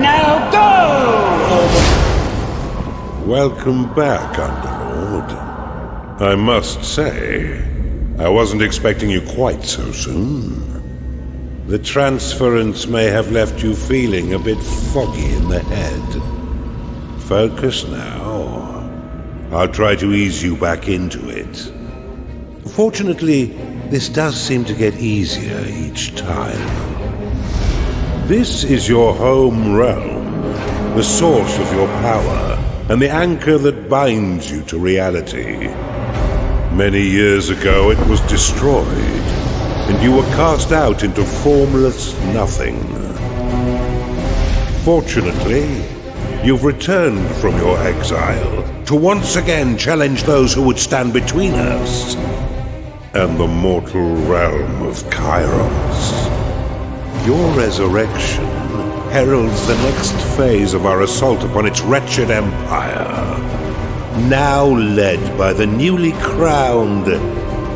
Now go! Welcome back, Underlord. I must say, I wasn't expecting you quite so soon. The transference may have left you feeling a bit foggy in the head. Focus now. I'll try to ease you back into it. Fortunately, this does seem to get easier each time. This is your home realm, the source of your power, and the anchor that binds you to reality. Many years ago it was destroyed, and you were cast out into formless nothing. Fortunately, you've returned from your exile to once again challenge those who would stand between us and the mortal realm of Kairos. Your resurrection heralds the next phase of our assault upon its wretched empire, now led by the newly crowned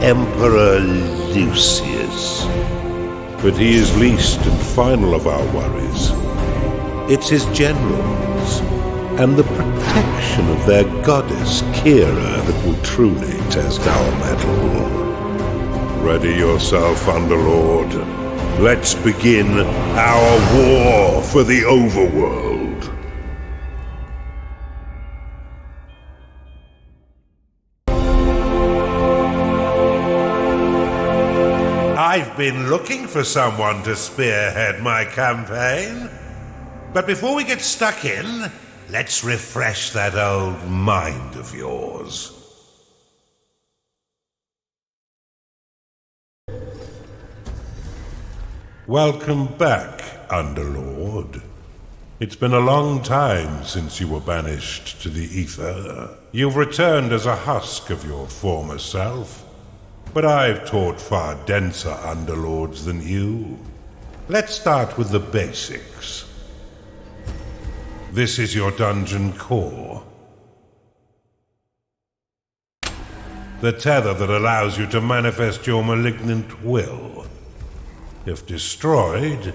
Emperor Lucius. But he is least and final of our worries. It's his generals and the protection of their goddess Kira that will truly test our mettle. Ready yourself, Underlord. Let's begin our war for the Overworld. I've been looking for someone to spearhead my campaign. But before we get stuck in, let's refresh that old mind of yours. Welcome back, Underlord. It's been a long time since you were banished to the ether. You've returned as a husk of your former self, but I've taught far denser Underlords than you. Let's start with the basics. This is your dungeon core. The tether that allows you to manifest your malignant will. If destroyed,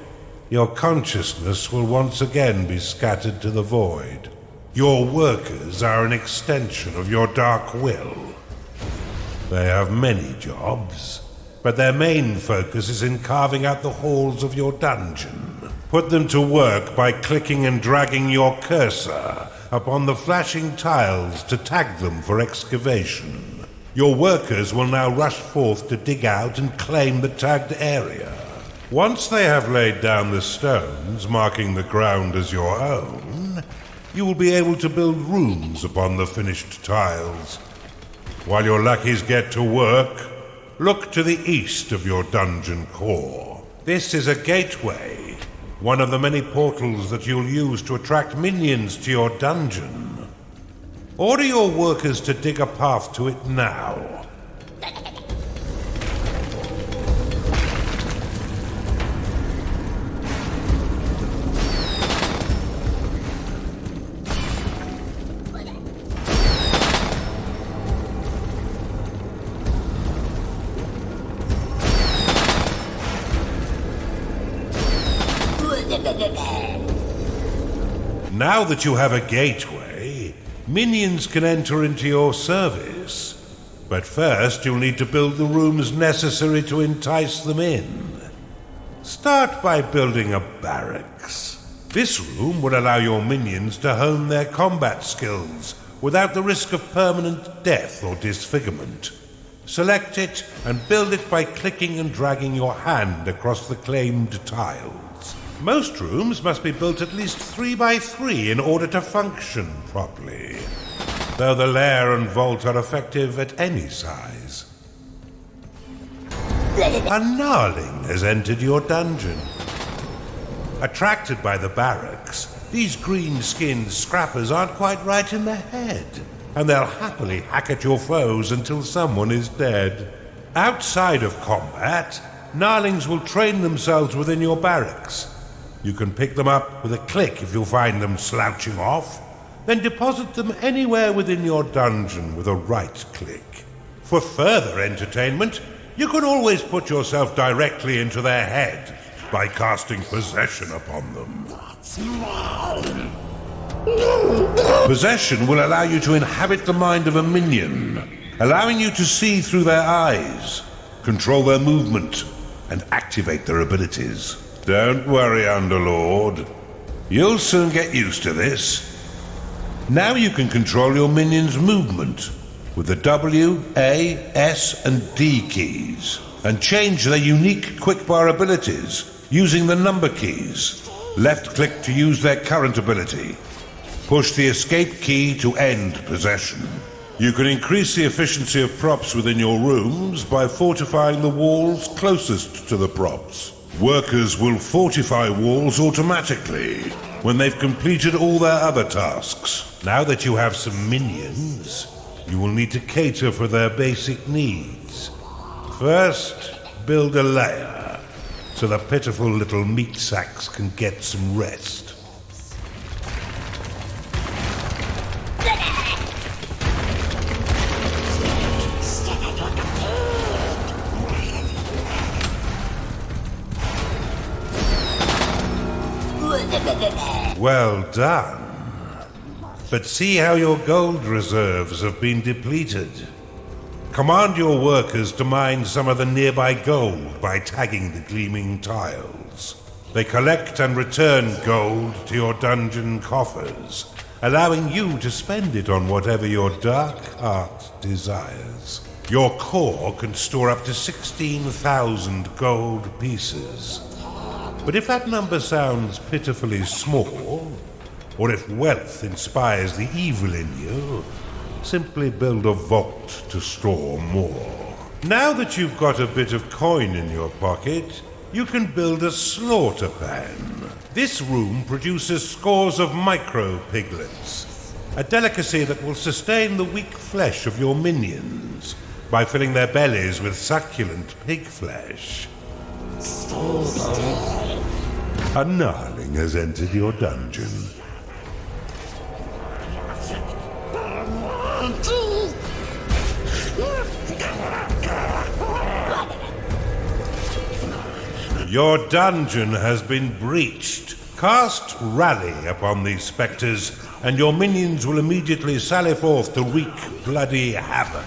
your consciousness will once again be scattered to the void. Your workers are an extension of your dark will. They have many jobs, but their main focus is in carving out the halls of your dungeon. Put them to work by clicking and dragging your cursor upon the flashing tiles to tag them for excavation. Your workers will now rush forth to dig out and claim the tagged area. Once they have laid down the stones, marking the ground as your own, you will be able to build rooms upon the finished tiles. While your lackeys get to work, look to the east of your dungeon core. This is a gateway, one of the many portals that you'll use to attract minions to your dungeon. Order your workers to dig a path to it now. Now that you have a gateway, minions can enter into your service. But first you'll need to build the rooms necessary to entice them in. Start by building a barracks. This room will allow your minions to hone their combat skills without the risk of permanent death or disfigurement. Select it and build it by clicking and dragging your hand across the claimed tiles. Most rooms must be built at least 3 by 3 in order to function properly, though the lair and vault are effective at any size. A gnarling has entered your dungeon. Attracted by the barracks, these green-skinned scrappers aren't quite right in the head, and they'll happily hack at your foes until someone is dead. Outside of combat, gnarlings will train themselves within your barracks. You can pick them up with a click if you find them slouching off, then deposit them anywhere within your dungeon with a right click. For further entertainment, you can always put yourself directly into their head by casting possession upon them. Possession will allow you to inhabit the mind of a minion, allowing you to see through their eyes, control their movement, and activate their abilities. Don't worry, Underlord. You'll soon get used to this. Now you can control your minion's movement with the W, A, S, and D keys, and change their unique quickbar abilities using the number keys. Left-click to use their current ability. Push the escape key to end possession. You can increase the efficiency of props within your rooms by fortifying the walls closest to the props. Workers will fortify walls automatically when they've completed all their other tasks. Now that you have some minions, you will need to cater for their basic needs. First, build a lair, so the pitiful little meat sacks can get some rest. Well done. But see how your gold reserves have been depleted. Command your workers to mine some of the nearby gold by tagging the gleaming tiles. They collect and return gold to your dungeon coffers, allowing you to spend it on whatever your dark heart desires. Your core can store up to 16,000 gold pieces. But if that number sounds pitifully small, or if wealth inspires the evil in you, simply build a vault to store more. Now that you've got a bit of coin in your pocket, you can build a slaughter pan. This room produces scores of micro-piglets, a delicacy that will sustain the weak flesh of your minions by filling their bellies with succulent pig flesh. A gnarling has entered your dungeon. Your dungeon has been breached. Cast Rally upon these spectres, and your minions will immediately sally forth to wreak bloody havoc.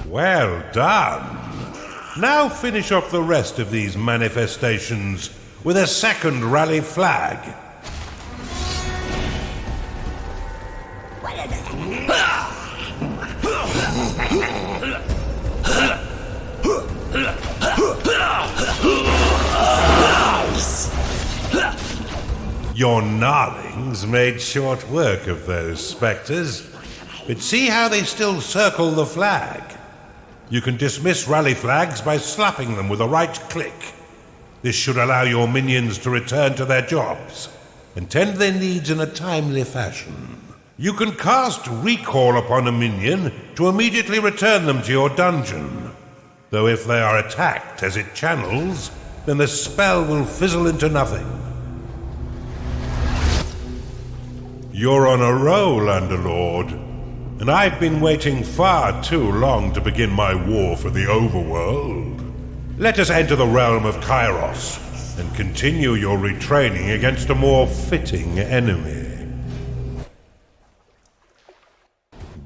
Well done. Now finish off the rest of these manifestations with a second rally flag. Your gnarlings made short work of those spectres, but see how they still circle the flag. You can dismiss rally flags by slapping them with a right click. This should allow your minions to return to their jobs and tend their needs in a timely fashion. You can cast Recall upon a minion to immediately return them to your dungeon, though if they are attacked as it channels, then the spell will fizzle into nothing. You're on a roll, Underlord, and I've been waiting far too long to begin my war for the Overworld. Let us enter the realm of Kairos and continue your retraining against a more fitting enemy.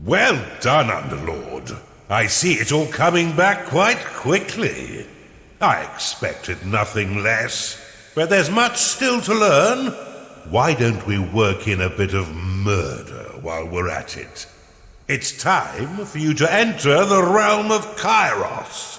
Well done, Underlord. I see it all coming back quite quickly. I expected nothing less, but there's much still to learn. Why don't we work in a bit of murder while we're at it? It's time for you to enter the realm of Kairos.